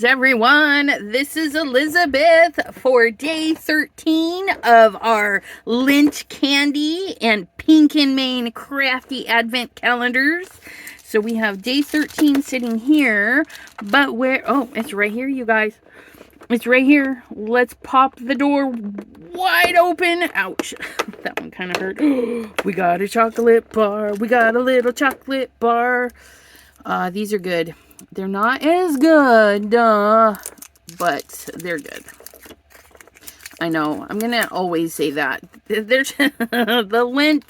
Greetings, everyone. This is Elizabeth for day 13 of our Lindt candy and Pink and Main crafty advent calendars. So we have day 13 sitting here, but where? Oh, it's right here, you guys. It's right here. Let's pop the door wide open. Ouch. That one kind of hurt. We got a chocolate bar. We got a little chocolate bar. These are good. They're not as good, but they're good. I know. I'm going to always say that. There's the Lindt,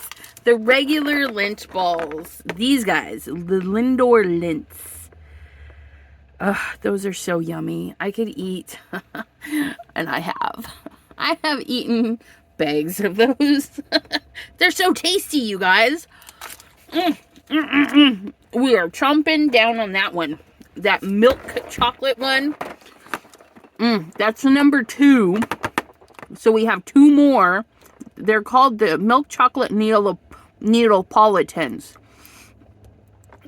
the regular Lindt balls. These guys, the Lindor Lindts. Those are so yummy. I could eat, and I have eaten bags of those. They're so tasty, you guys. We are chomping down on that one. That milk chocolate one. That's number 2. So we have 2 more. They're called the milk chocolate Neapolitans.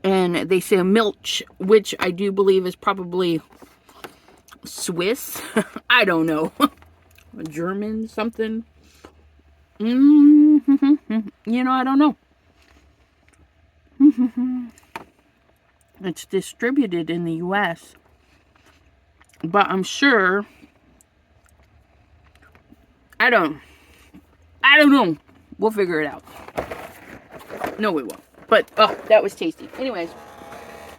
And they say Milch, which I do believe is probably Swiss. I don't know. German, something. You know, I don't know. It's distributed in the U.S. But I'm sure... I don't know. We'll figure it out. No, we won't. But, that was tasty. Anyways,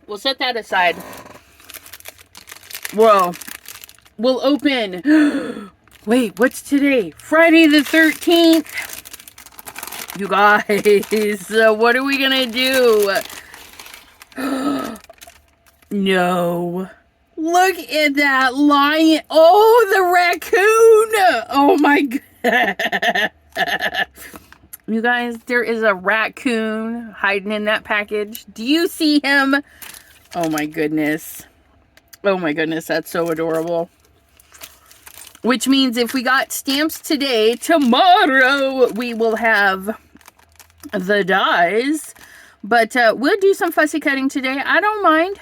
we'll set that aside. Well, we'll open... Wait, what's today? Friday the 13th. You guys, what are we gonna do? No. Look at that lion. Oh, the raccoon. Oh my god. You guys, there is a raccoon hiding in that package. Do you see him? Oh my goodness. Oh my goodness, that's so adorable. Which means if we got stamps today, tomorrow we will have the dies. But we'll do some fussy cutting today. I don't mind.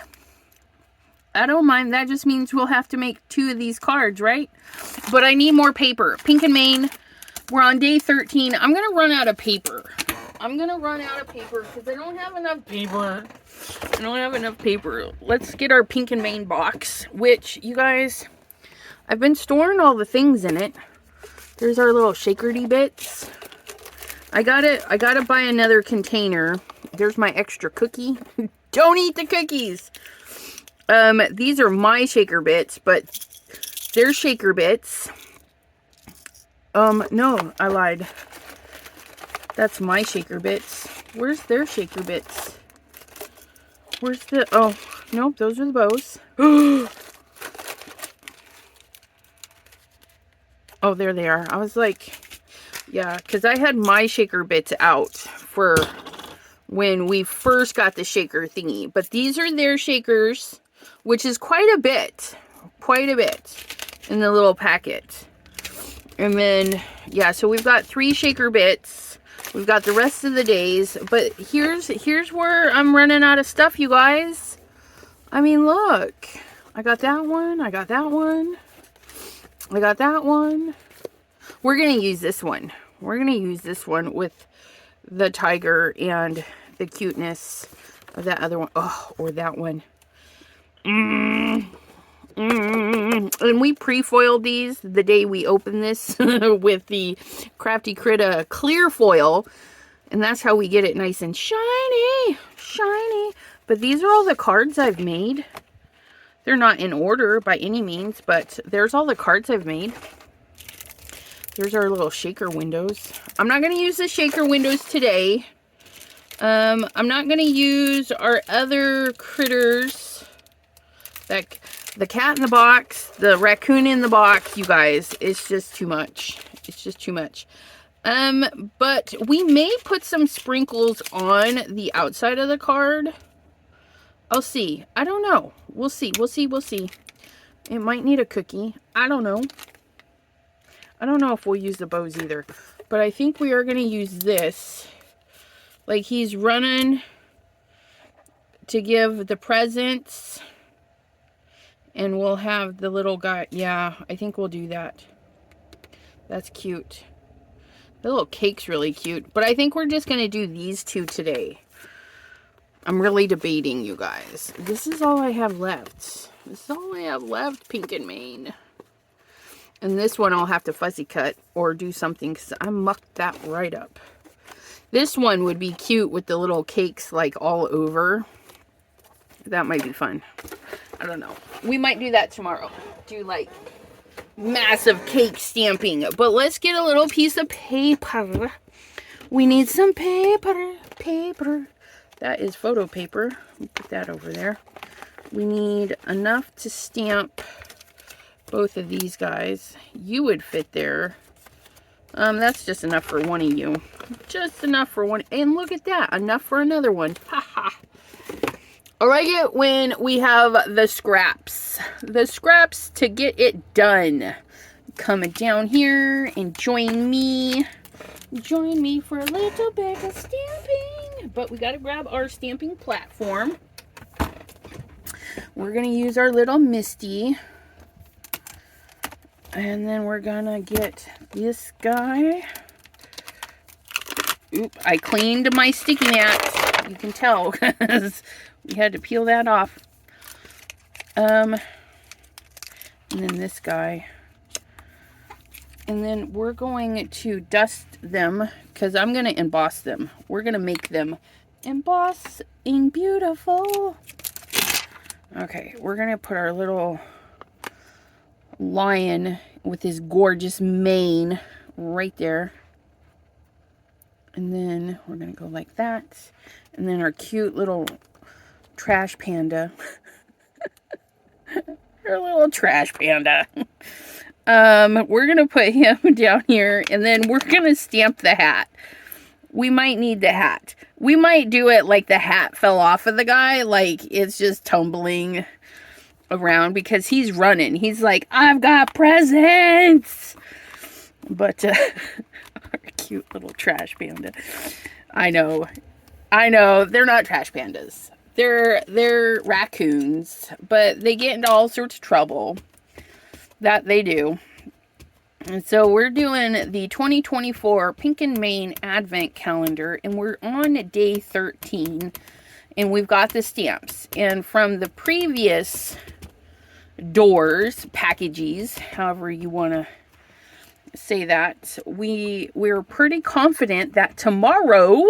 I don't mind. That just means we'll have to make 2 of these cards, right? But I need more paper. Pink and Main. We're on day 13. I'm going to run out of paper. Because I don't have enough paper. I don't have enough paper. Let's get our Pink and Main box. Which, you guys, I've been storing all the things in it. There's our little shakerty bits. I gotta buy another container. There's my extra cookie. Don't eat the cookies. These are my shaker bits, but they're shaker bits. No, I lied. That's my shaker bits. Where's their shaker bits? Where's the... Oh, nope, those are the bows. Oh, there they are. I was like... Yeah, because I had my shaker bits out for when we first got the shaker thingy. But these are their shakers, which is quite a bit in the little packet. And then, yeah, so we've got 3 shaker bits. We've got the rest of the days. But here's where I'm running out of stuff, you guys. I mean, look. I got that one. I got that one. I got that one. We're going to use this one. We're going to use this one with the tiger and the cuteness of that other one. Oh, or that one. And we pre-foiled these the day we opened this with the Crafty Critta clear foil. And that's how we get it nice and shiny. Shiny. But these are all the cards I've made. They're not in order by any means, but there's all the cards I've made. Here's our little shaker windows. I'm not going to use the shaker windows today. I'm not going to use our other critters. Like the cat in the box, the raccoon in the box, you guys. It's just too much. It's just too much. But we may put some sprinkles on the outside of the card. I'll see. I don't know. We'll see. We'll see. We'll see. It might need a cookie. I don't know. I don't know if we'll use the bows either. But I think we are going to use this. Like he's running to give the presents. And we'll have the little guy. Yeah, I think we'll do that. That's cute. The little cake's really cute. But I think we're just going to do these two today. I'm really debating, you guys. This is all I have left. This is all I have left, Pink and Mane. And this one I'll have to fuzzy cut or do something because I mucked that right up. This one would be cute with the little cakes like all over. That might be fun. I don't know. We might do that tomorrow. Do like massive cake stamping. But let's get a little piece of paper. We need some paper. Paper. That is photo paper. Put that over there. We need enough to stamp both of these guys. You would fit there. That's just enough for one of you. Just enough for one. And look at that. Enough for another one. Haha. I like it when we have the scraps. The scraps to get it done. Come down here and join me. Join me for a little bit of stamping. But we got to grab our stamping platform. We're going to use our little Misty. And then we're going to get this guy. Oop, I cleaned my sticky mat. You can tell because we had to peel that off. And then this guy. And then we're going to dust them because I'm going to emboss them. We're going to make them embossing beautiful. Okay, we're going to put our little lion with his gorgeous mane right there. And then we're going to go like that. And then our cute little trash panda. Our little trash panda. We're going to put him down here. And then we're going to stamp the hat. We might need the hat. We might do it like the hat fell off of the guy. Like it's just tumbling around because he's running. He's like, I've got presents. But our cute little trash panda. I know. They're not trash pandas. They're raccoons, but they get into all sorts of trouble. That they do. And so we're doing the 2024 Pink and Mane Advent Calendar, and we're on day 13, and we've got the stamps. And from the previous doors, packages, however you want to say that, we're pretty confident that tomorrow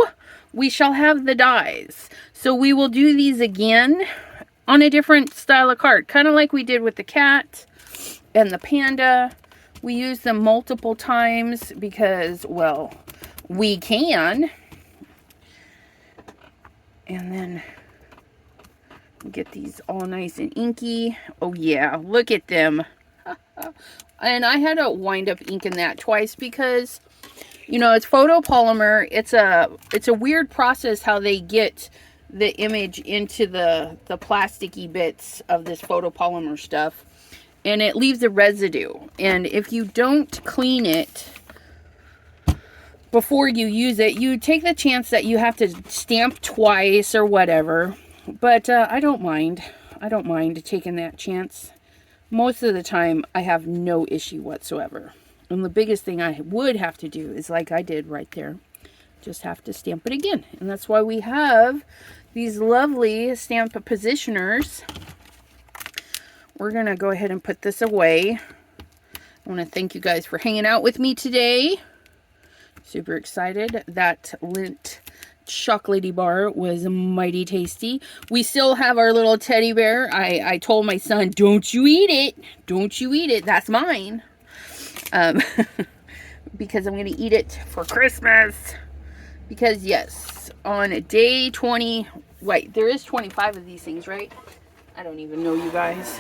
we shall have the dies. So we will do these again on a different style of card, kind of like we did with the cat and the panda. We use them multiple times because, well, we can. And then get these all nice and inky. Oh yeah, look at them. And I had to wind up inking that twice because, you know, it's photopolymer. It's a weird process how they get the image into the plasticky bits of this photopolymer stuff. And it leaves a residue. And if you don't clean it before you use it, you take the chance that you have to stamp twice or whatever. But I don't mind. I don't mind taking that chance. Most of the time, I have no issue whatsoever. And the biggest thing I would have to do is like I did right there. Just have to stamp it again. And that's why we have these lovely stamp positioners. We're going to go ahead and put this away. I want to thank you guys for hanging out with me today. Super excited. That Lindt chocolatey bar was mighty tasty. We still have our little teddy bear. I told my son, don't you eat it. Don't you eat it. That's mine. Because I'm going to eat it for Christmas. Because yes, on day 20, wait, there is 25 of these things, right? I don't even know, you guys.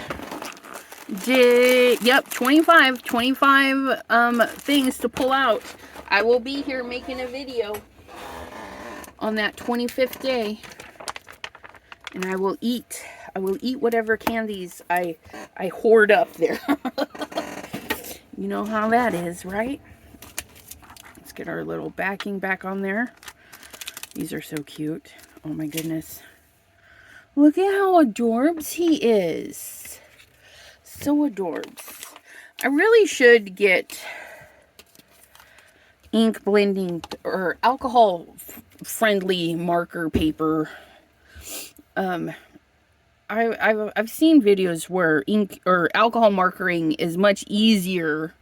Yep, 25 things to pull out. I will be here making a video on that 25th day. And I will eat whatever candies I hoard up there. You know how that is, right? Let's get our little backing back on there. These are so cute. Oh my goodness. Look at how adorbs he is. so adorbs. I really should get ink blending or alcohol friendly marker paper. I've seen videos where ink or alcohol markering is much easier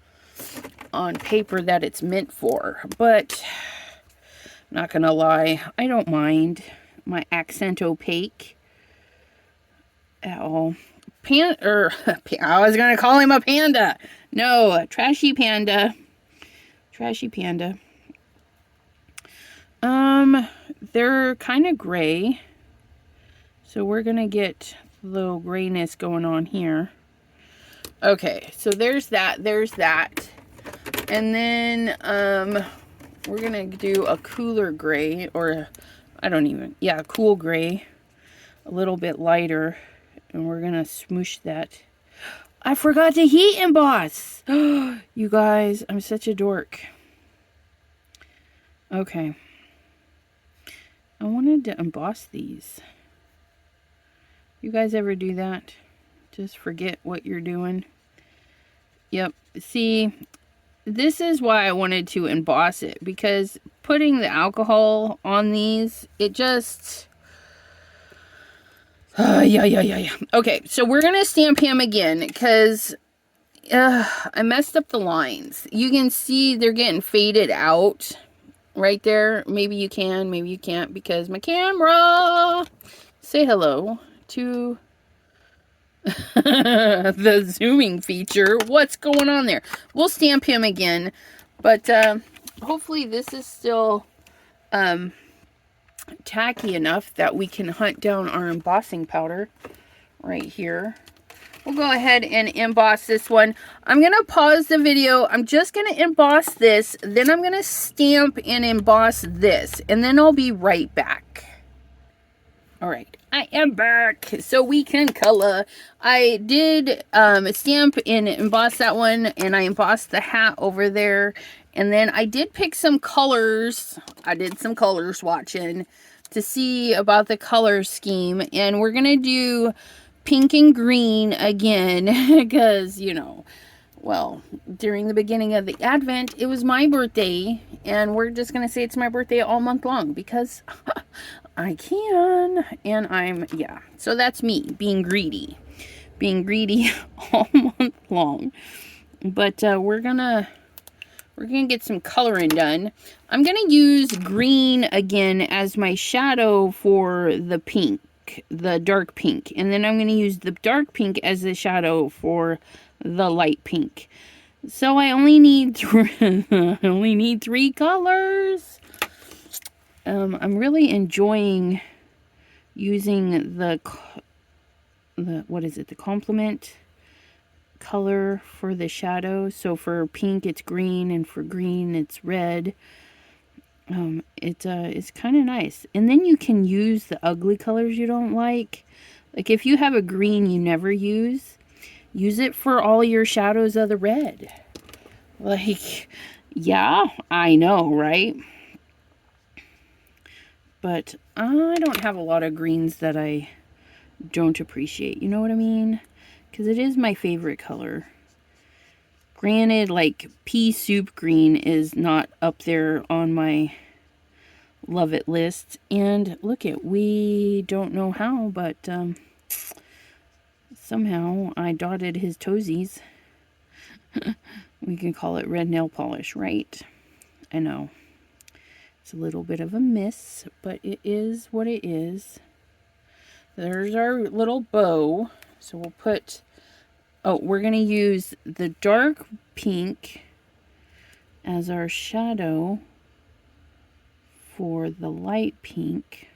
on paper that it's meant for, but not gonna lie, I don't mind my accent opaque at all. I was gonna call him a panda. No, trashy panda. Trashy panda. They're kind of gray, so we're gonna get a little grayness going on here. Okay, so there's that, and then we're gonna do a cooler gray, or a cool gray, a little bit lighter, and we're gonna smoosh that. I forgot to heat emboss. You guys, I'm such a dork. Okay, I wanted to emboss these. You guys ever do that? Just forget what you're doing. Yep. See, this is why I wanted to emboss it, because putting the alcohol on these, it just... yeah. Okay, so we're going to stamp him again, because I messed up the lines. You can see they're getting faded out right there. Maybe you can, maybe you can't, because my camera... Say hello to the zooming feature. What's going on there? We'll stamp him again, but hopefully this is still tacky enough that we can hunt down our embossing powder right here. We'll go ahead and emboss this one. I'm going to pause the video. I'm just going to emboss this. Then I'm going to stamp and emboss this. And then I'll be right back. All right. I am back. So we can color. I did stamp and emboss that one. And I embossed the hat over there. And then I did pick some colors. I did some color swatching to see about the color scheme. And we're going to do pink and green again, because, you know, well, during the beginning of the Advent, it was my birthday, and we're just going to say it's my birthday all month long, because I can, and yeah, so that's me, being greedy all month long, but we're gonna get some coloring done. I'm gonna use green again as my shadow for the pink, the dark pink, and then I'm going to use the dark pink as the shadow for the light pink. So I only need three colors. I'm really enjoying using the what is it, the complement color for the shadow. So for pink it's green, and for green it's red. It's kind of nice. And then you can use the ugly colors you don't like. Like if you have a green you never use it for all your shadows of the red. Like, yeah, I know, right? But I don't have a lot of greens that I don't appreciate. You know what I mean? Because it is my favorite color. Granted, like pea soup green is not up there on my love it list. And look at, we don't know how, but somehow I dotted his toesies. We can call it red nail polish, right? I know. It's a little bit of a miss, but it is what it is. There's our little bow. So we'll put... Oh, we're going to use the dark pink as our shadow for the light pink.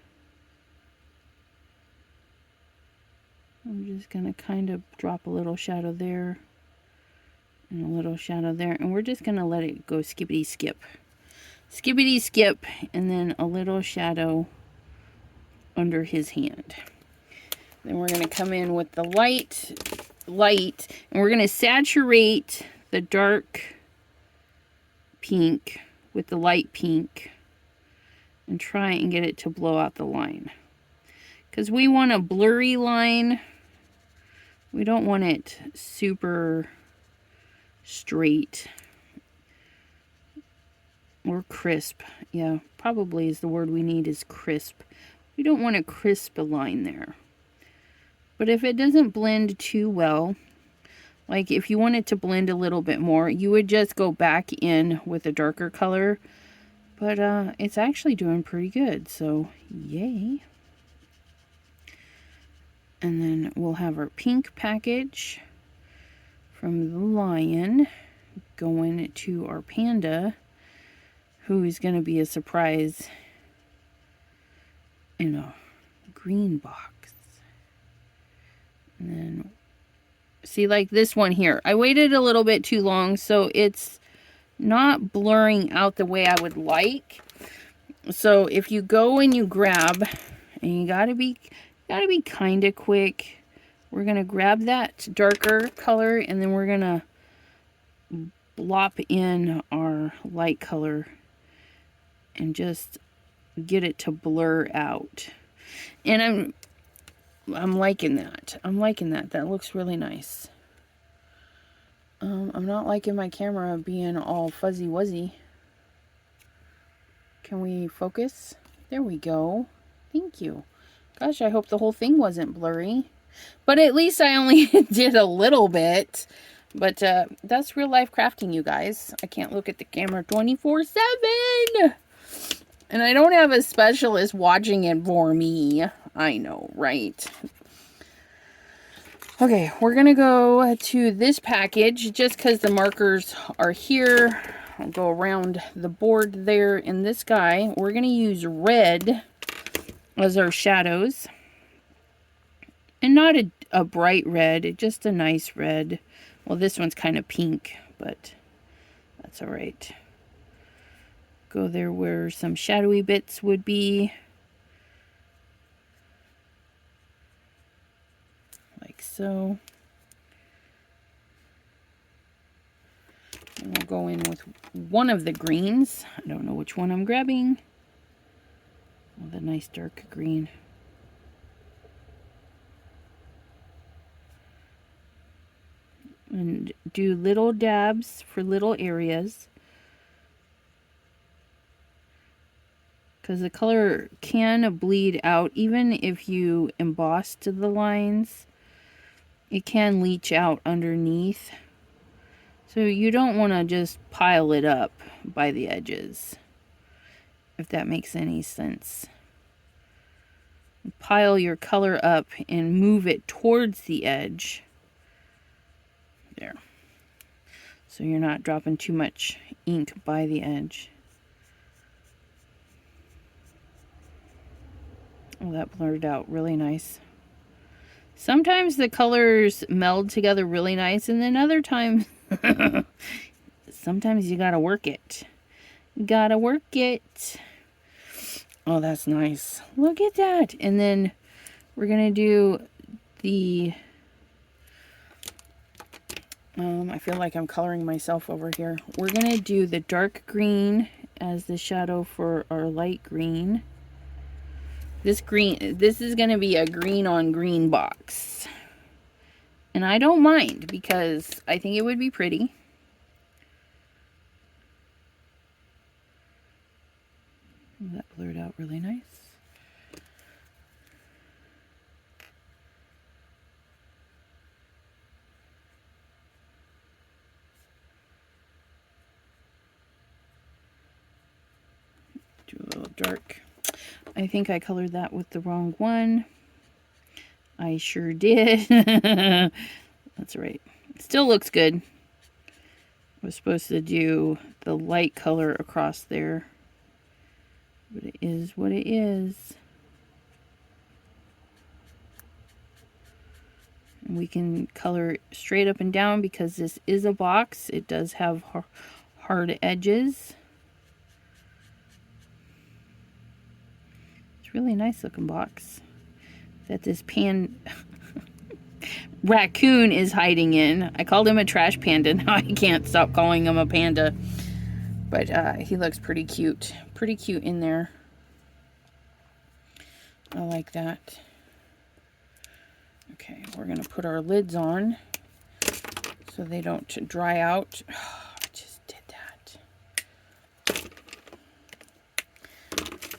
I'm just going to kind of drop a little shadow there and a little shadow there. And we're just going to let it go skippity skip. Skippity skip, and then a little shadow under his hand. Then we're going to come in with the light, and we're going to saturate the dark pink with the light pink and try and get it to blow out the line. Because we want a blurry line We don't want it super straight or crisp. Yeah, probably is the word we need, is crisp. We don't want a crisp line there. But if it doesn't blend too well, like if you want it to blend a little bit more, you would just go back in with a darker color. But it's actually doing pretty good, so yay. And then we'll have our pink package from the lion going to our panda, who is going to be a surprise in a green box. And then, see, like this one here, I waited a little bit too long, so it's not blurring out the way I would like. So if you go and you grab, and you gotta be kind of quick. We're gonna grab that darker color, and then we're gonna blop in our light color and just get it to blur out. And I'm liking that. I'm liking that. That looks really nice. I'm not liking my camera being all fuzzy wuzzy. Can we focus? There we go. Thank you. Gosh, I hope the whole thing wasn't blurry. But at least I only did a little bit. But that's real life crafting, you guys. I can't look at the camera 24/7. And I don't have a specialist watching it for me. I know, right? Okay, we're going to go to this package just because the markers are here. I'll go around the board there. In this guy, we're going to use red as our shadows. And not a bright red, just a nice red. Well, this one's kind of pink, but that's all right. Go there where some shadowy bits would be. Like so. And we'll go in with one of the greens. I don't know which one I'm grabbing. Oh, the nice dark green. And do little dabs for little areas. Because the color can bleed out even if you embossed the lines. It can leach out underneath. So you don't want to just pile it up by the edges, if that makes any sense. Pile your color up and move it towards the edge. There. So you're not dropping too much ink by the edge. Oh, that blurred out really nice. Sometimes the colors meld together really nice, and then other times, sometimes you gotta work it. Gotta work it. Oh, that's nice. Look at that. And then we're gonna do the, I feel like I'm coloring myself over here. We're gonna do the dark green as the shadow for our light green. This is going to be a green on green box. And I don't mind because I think it would be pretty. That blurred out really nice. Do a little dark. I think I colored that with the wrong one. I sure did. That's right. It still looks good. I was supposed to do the light color across there. But it is what it is. And we can color straight up and down because this is a box. It does have hard edges. Really nice looking box that this raccoon is hiding in. I called him a trash panda. Now I can't stop calling him a panda. But he looks pretty cute. Pretty cute in there. I like that. Okay, we're going to put our lids on so they don't dry out. Oh, I just did that.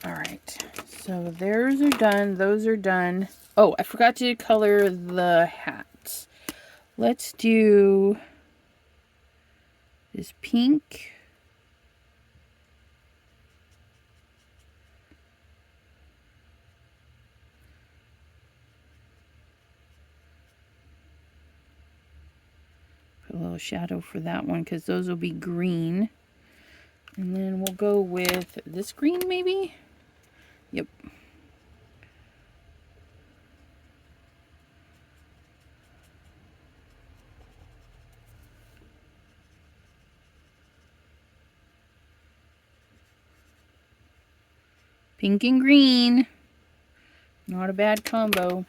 All right, so theirs are done. Those are done. Oh, I forgot to color the hat. Let's do this pink. Put a little shadow for that one because those will be green. And then we'll go with this green maybe? Yep. Pink and green. Not a bad combo.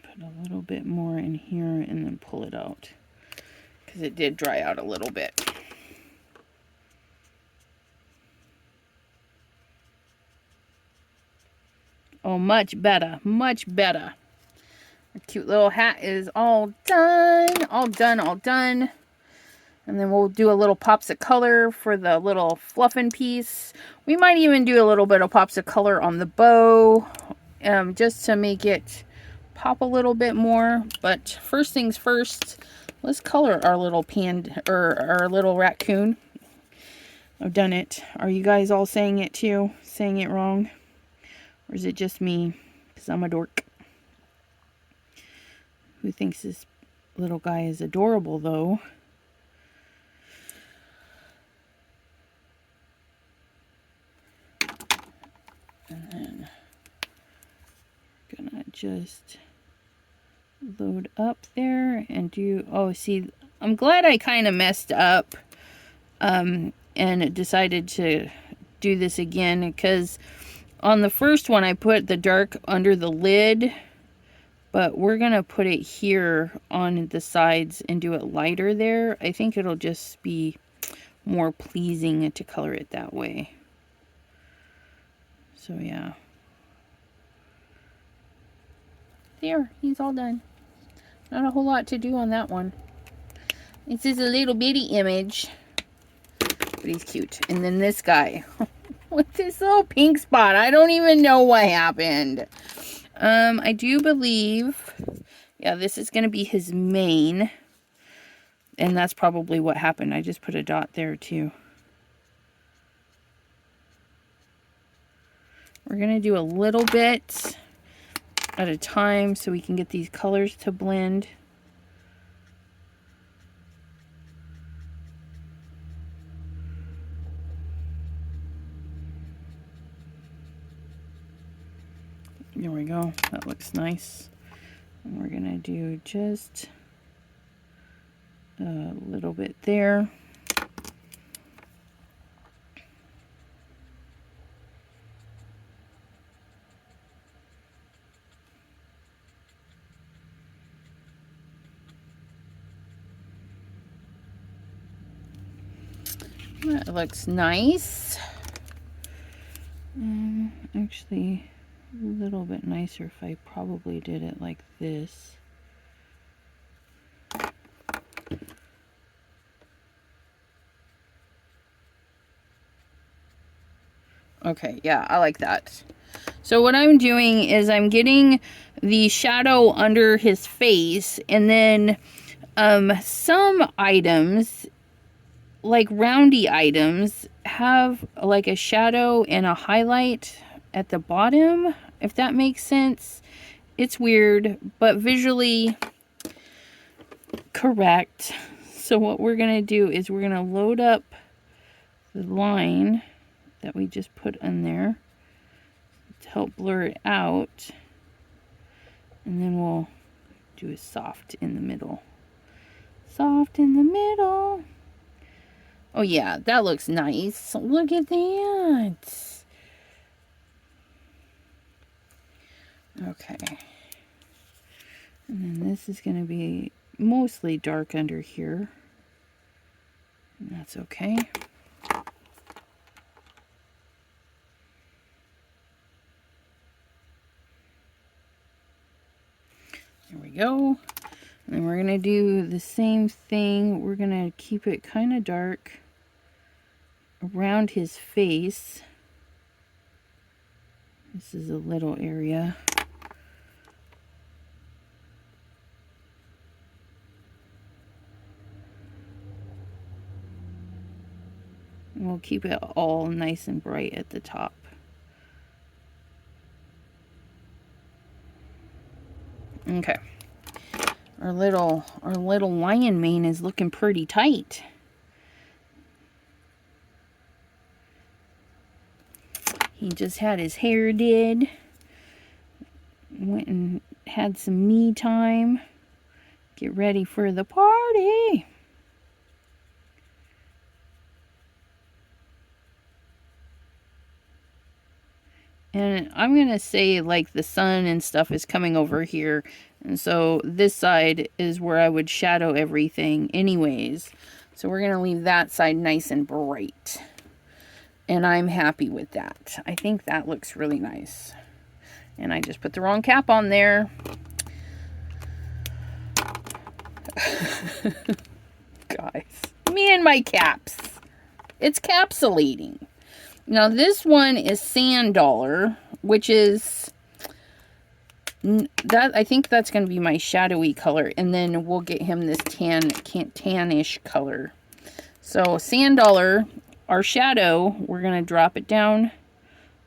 Put a little bit more in here and then pull it out, because it did dry out a little bit. Oh, much better. Much better. Our cute little hat is all done. All done, all done. And then we'll do a little pops of color for the little fluffing piece. We might even do a little bit of pops of color on the bow, just to make it pop a little bit more. But first things first, let's color our little panda, or our little raccoon. I've done it. Are you guys all saying it too? Saying it wrong? Or is it just me? Because I'm a dork. Who thinks this little guy is adorable though? And then gonna just load up there and do, oh, see, I'm glad I kind of messed up and decided to do this again, because on the first one I put the dark under the lid, but we're gonna put it here on the sides and do it lighter there. I think it'll just be more pleasing to color it that way. So yeah. There, he's all done. Not a whole lot to do on that one. This is a little bitty image, but he's cute. And then this guy with this little pink spot. I don't even know what happened. I do believe, yeah, this is going to be his mane. And that's probably what happened. I just put a dot there too. We're going to do a little bit at a time so we can get these colors to blend. There we go. That looks nice. And we're going to do just a little bit there. That looks nice. Actually, a little bit nicer if I probably did it like this. Okay, yeah, I like that. So what I'm doing is I'm getting the shadow under his face, and then some items, like roundy items, have like a shadow and a highlight at the bottom, if that makes sense. It's weird, but visually correct. So what we're going to do is we're going to load up the line that we just put in there to help blur it out. And then we'll do a soft in the middle. Soft in the middle. Oh yeah, that looks nice. Look at that. Okay. And then this is going to be mostly dark under here. That's okay. There we go. And then we're going to do the same thing. We're going to keep it kind of dark around his face. This is a little area. And we'll keep it all nice and bright at the top. Okay. Our little lion mane is looking pretty tight. He just had his hair did. Went and had some me time. Get ready for the party. And I'm going to say like the sun and stuff is coming over here. And so this side is where I would shadow everything anyways. So we're going to leave that side nice and bright. And I'm happy with that. I think that looks really nice. And I just put the wrong cap on there. Guys, me and my caps. It's capsulating. Now this one is Sand Dollar, which is that I think that's going to be my shadowy color, and then we'll get him this tannish color. So Sand Dollar, our shadow, we're going to drop it down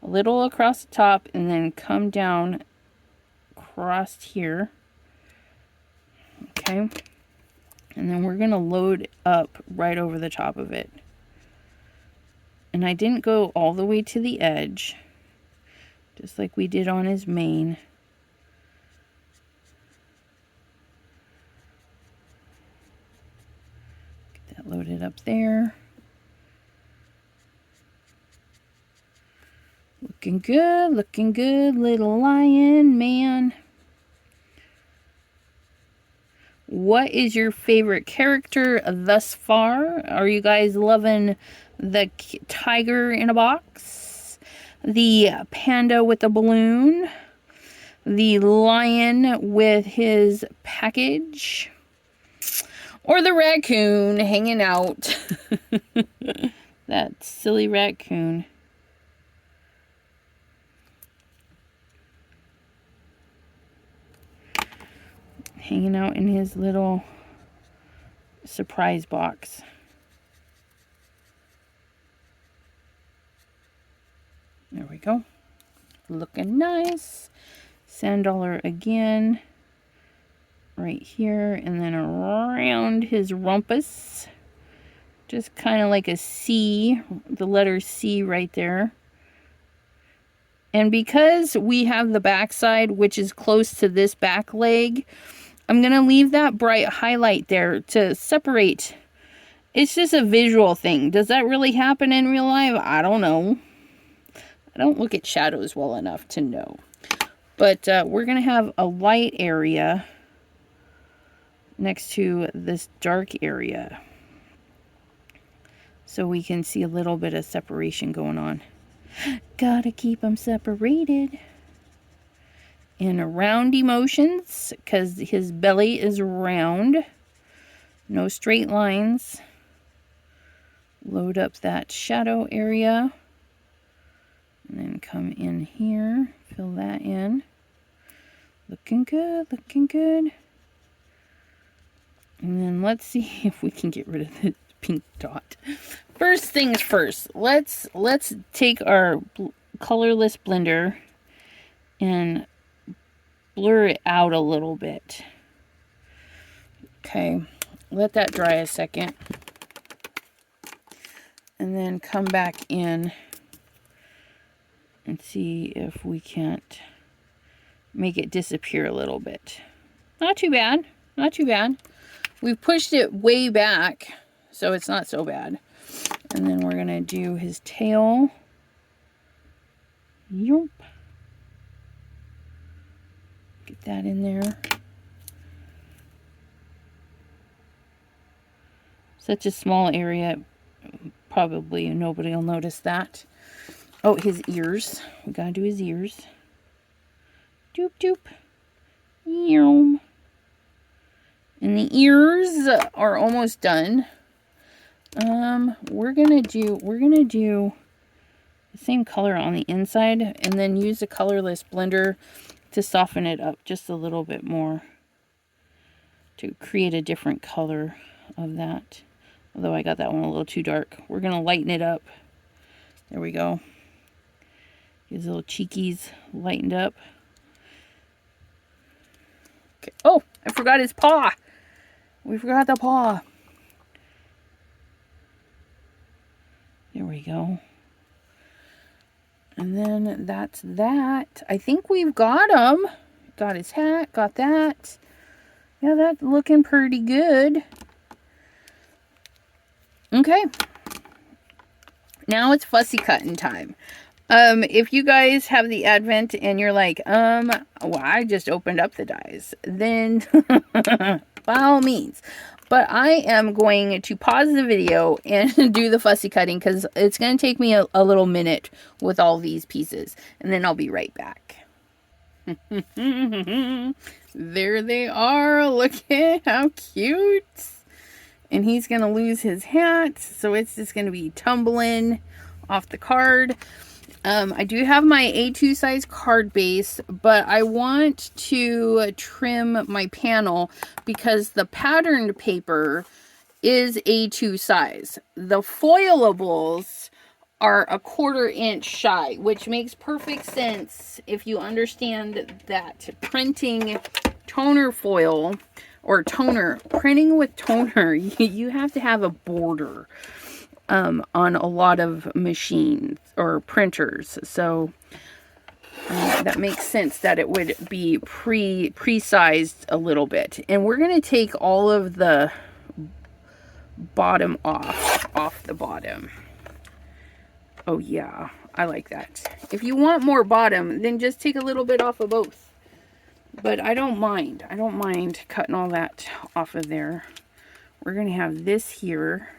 a little across the top and then come down across here. Okay. And then we're going to load up right over the top of it. And I didn't go all the way to the edge, just like we did on his mane. Get that loaded up there. Looking good, little lion man. What is your favorite character thus far? Are you guys loving the tiger in a box, the panda with the balloon, the lion with his package, or the raccoon hanging out? That silly raccoon. Hanging out in his little surprise box. There we go. Looking nice. Sand Dollar again. Right here. And then around his rumpus. Just kind of like a C. The letter C right there. And because we have the backside, which is close to this back leg, I'm going to leave that bright highlight there to separate. It's just a visual thing. Does that really happen in real life? I don't know. I don't look at shadows well enough to know. But we're going to have a light area next to this dark area, so we can see a little bit of separation going on. Gotta keep them separated. And round emotions, because his belly is round. No straight lines. Load up that shadow area. And then come in here. Fill that in. Looking good, looking good. And then let's see if we can get rid of the pink dot. First things first. Let's take our colorless blender and blur it out a little bit. Okay, let that dry a second. And then come back in and see if we can't make it disappear a little bit. Not too bad, not too bad. We've pushed it way back, so it's not so bad. And then we're gonna do his tail. Yup. Get that in there. Such a small area. Probably nobody will notice that. Oh, his ears. We gotta do his ears. Doop doop. Yum. And the ears are almost done. We're gonna do the same color on the inside and then use a colorless blender to soften it up just a little bit more to create a different color of that. Although I got that one a little too dark. We're gonna lighten it up. There we go. His little cheekies lightened up. Okay. Oh, I forgot his paw. We forgot the paw. There we go. And then that's that. I think we've got him. Got his hat, got that. Yeah, that's looking pretty good. Okay. Now it's fussy cutting time. If you guys have the Advent and you're like, well, I just opened up the dies, then by all means. But I am going to pause the video and do the fussy cutting because it's going to take me a little minute with all these pieces. And then I'll be right back. There they are. Look at how cute. And he's going to lose his hat. So it's just going to be tumbling off the card. I do have my A2 size card base, but I want to trim my panel because the patterned paper is A2 size. The foilables are a 1/4 inch shy, which makes perfect sense if you understand that printing toner foil or toner, printing with toner, you have to have a border. On a lot of machines or printers, so that makes sense that it would be pre-sized a little bit. And we're going to take all of the bottom off the bottom. Oh yeah, I like that. If you want more bottom, then just take a little bit off of both. But I don't mind. I don't mind cutting all that off of there. We're going to have this here.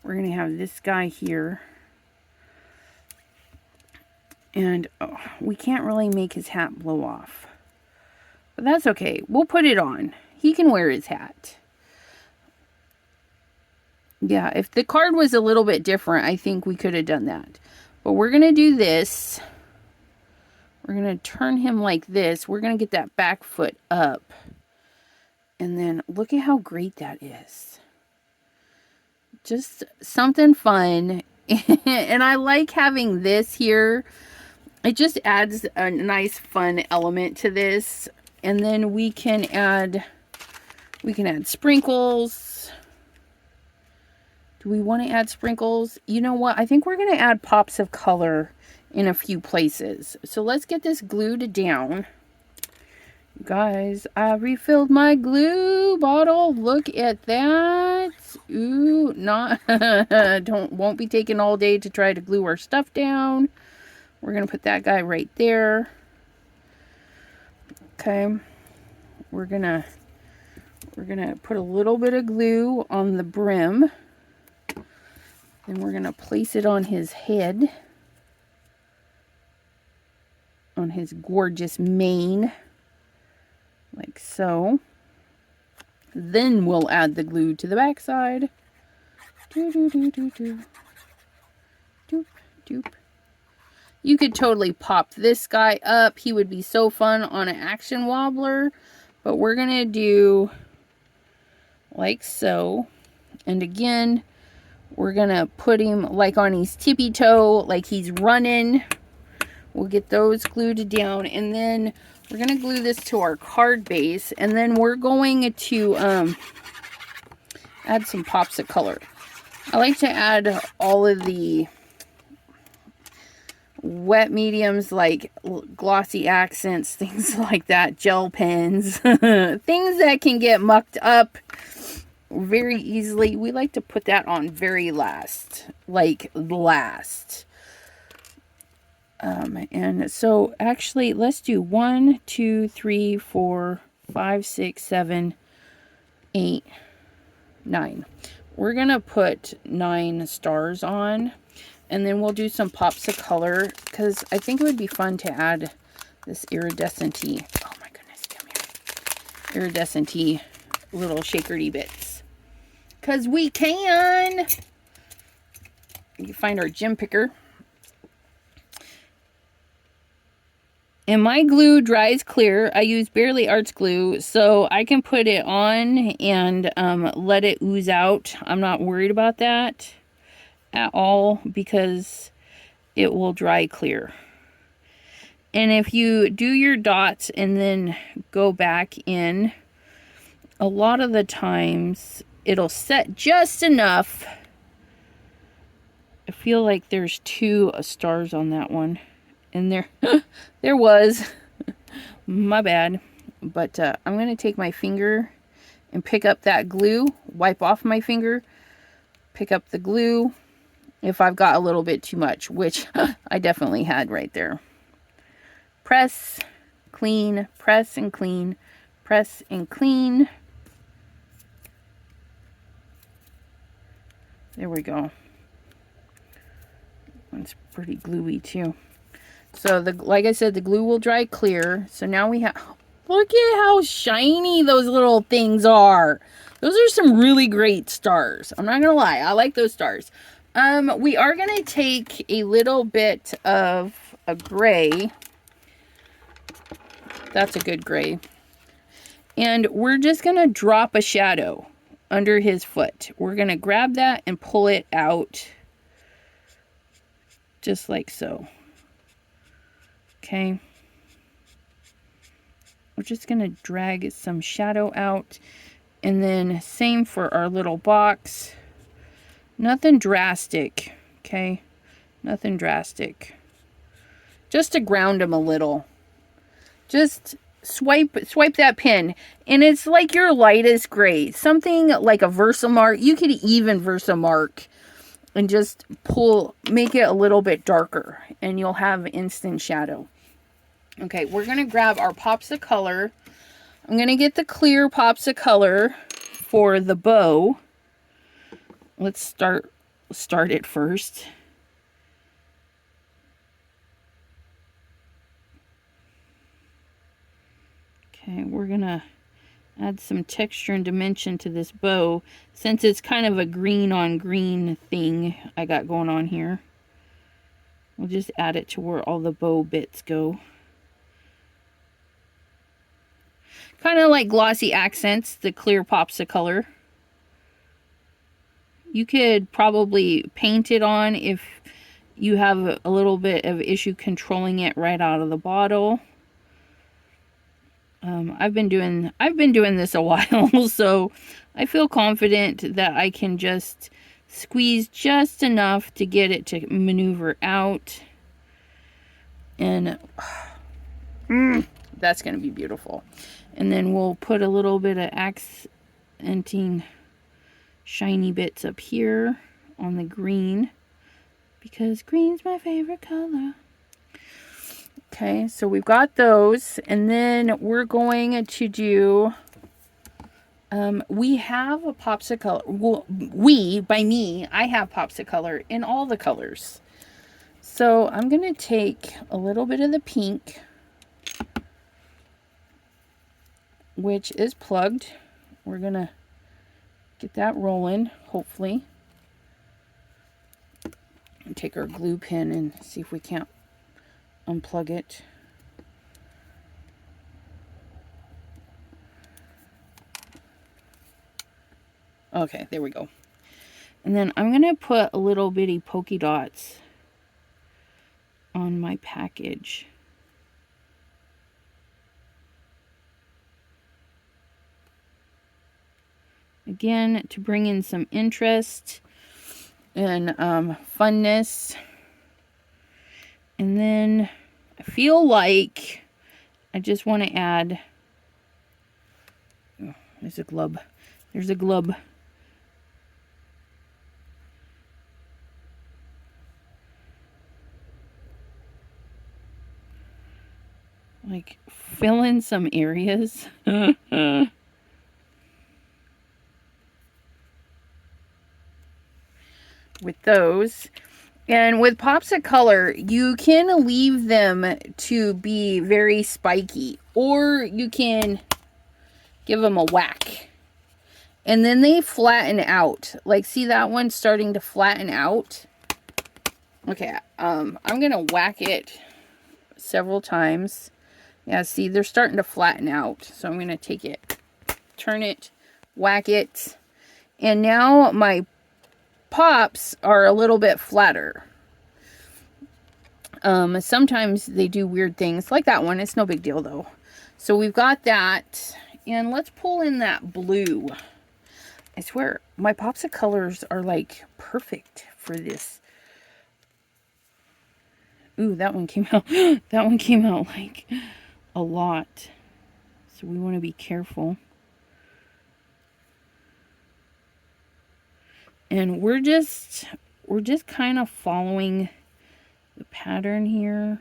We're going to have this guy here. And we can't really make his hat blow off. But that's okay. We'll put it on. He can wear his hat. Yeah, if the card was a little bit different, I think we could have done that. But we're going to do this. We're going to turn him like this. We're going to get that back foot up. And then look at how great that is. Just something fun. And I like having this here. It just adds a nice fun element to this. And then we can add sprinkles. Do we want to add sprinkles? You know what? I think we're going to add pops of color in a few places. So let's get this glued down. Guys, I refilled my glue bottle. Look at that. Ooh, won't be taking all day to try to glue our stuff down. We're going to put that guy right there. Okay. We're going to put a little bit of glue on the brim. Then we're going to place it on his head. On his gorgeous mane. Like so. Then we'll add the glue to the back side. Doop, doop. You could totally pop this guy up. He would be so fun on an action wobbler. But we're going to do like so. And again, we're going to put him like on his tippy toe, like he's running. We'll get those glued down. And then we're going to glue this to our card base. And then we're going to add some pops of color. I like to add all of the wet mediums like glossy accents, things like that, gel pens, things that can get mucked up very easily. We like to put that on very last, like last. And so actually let's do 1, 2, 3, 4, 5, 6, 7, 8, 9. we're going to put 9 stars on. And then we'll do some pops of color, because I think it would be fun to add this iridescent-y, oh my goodness, come here, iridescent-y little shakerty bits. Because we can. You find our gem picker. And my glue dries clear. I use Barely Arts glue, so I can put it on and let it ooze out. I'm not worried about that at all, because it will dry clear. And if you do your dots and then go back in, a lot of the times it'll set just enough. I feel like there's 2 stars on that one, and there was my bad. But I'm gonna take my finger and pick up that glue, wipe off my finger, pick up the glue if I've got a little bit too much, which I definitely had right there. Press, clean, press and clean, press and clean. There we go. It's pretty gluey too. So like I said, the glue will dry clear. So now we have, look at how shiny those little things are. Those are some really great stars. I'm not gonna lie, I like those stars. We are gonna take a little bit of a gray. That's a good gray. And we're just gonna drop a shadow under his foot. We're gonna grab that and pull it out. Just like so. Okay. We're just gonna drag some shadow out. And then same for our little box. Nothing drastic, okay? Nothing drastic. Just to ground them a little. Just swipe that pen. And it's like your lightest gray. Something like a Versamark. You could even Versamark and just make it a little bit darker. And you'll have instant shadow. Okay, we're going to grab our pops of color. I'm going to get the clear pops of color for the bow. Let's start it first. Okay, we're going to add some texture and dimension to this bow, since it's kind of a green on green thing I got going on here. We'll just add it to where all the bow bits go. Kind of like glossy accents, the clear pops of color. You could probably paint it on if you have a little bit of issue controlling it right out of the bottle. I've been doing this a while, so I feel confident that I can just squeeze just enough to get it to maneuver out. And that's going to be beautiful. And then we'll put a little bit of accenting shiny bits up here on the green, because green's my favorite color. Okay, so we've got those, and then we're going to do, we have a pops of color. Well, I have pops of color in all the colors. So I'm going to take a little bit of the pink, which is plugged. We're going to get that rolling, hopefully. And take our glue pen and see if we can't unplug it. Okay, there we go. And then I'm going to put a little bitty polka dots on my package. Again, to bring in some interest and funness. And then I feel like I just want to add, oh, there's a glub. There's a glub. Like, fill in some areas. with those. And with pops of color, you can leave them to be very spiky, or you can give them a whack. And then they flatten out. Like, see that one starting to flatten out? Okay, I'm going to whack it several times. Yeah, see, they're starting to flatten out. So I'm going to take it, turn it, whack it. And now my pops are a little bit flatter. Sometimes they do weird things like that one. It's no big deal though. So we've got that, and let's pull in that blue. I swear my pops of colors are like perfect for this. Ooh, that one came out. That one came out like a lot. So we want to be careful. And we're just kind of following the pattern here.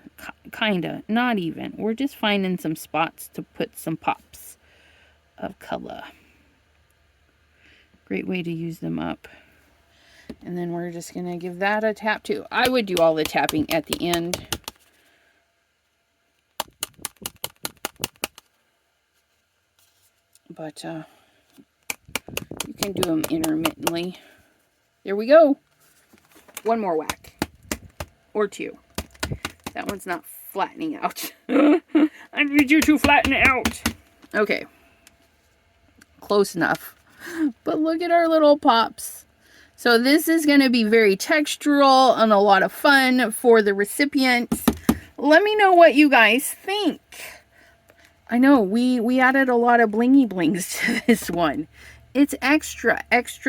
Kinda, not even. We're just finding some spots to put some pops of color. Great way to use them up. And then we're just gonna give that a tap too. I would do all the tapping at the end. But you can do them intermittently. There we go. One more whack. Or two. That one's not flattening out. I need you to flatten it out. Okay. Close enough. But look at our little pops. So this is going to be very textural and a lot of fun for the recipients. Let me know what you guys think. I know we added a lot of blingy blings to this one. It's extra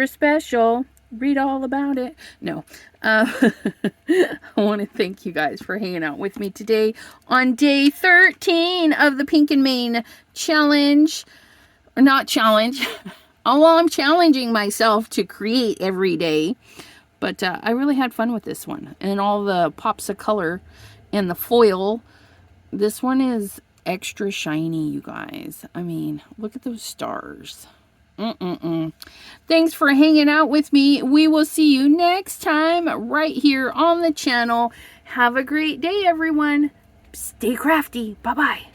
special. Read all about it. No. I want to thank you guys for hanging out with me today on day 13 of the Pink and Mane challenge. Or not challenge. Well, I'm challenging myself to create every day. But I really had fun with this one. And all the pops of color and the foil. This one is extra shiny, you guys. I mean, look at those stars. Thanks for hanging out with me. We will see you next time right here on the channel. Have a great day, everyone. Stay crafty. Bye-bye.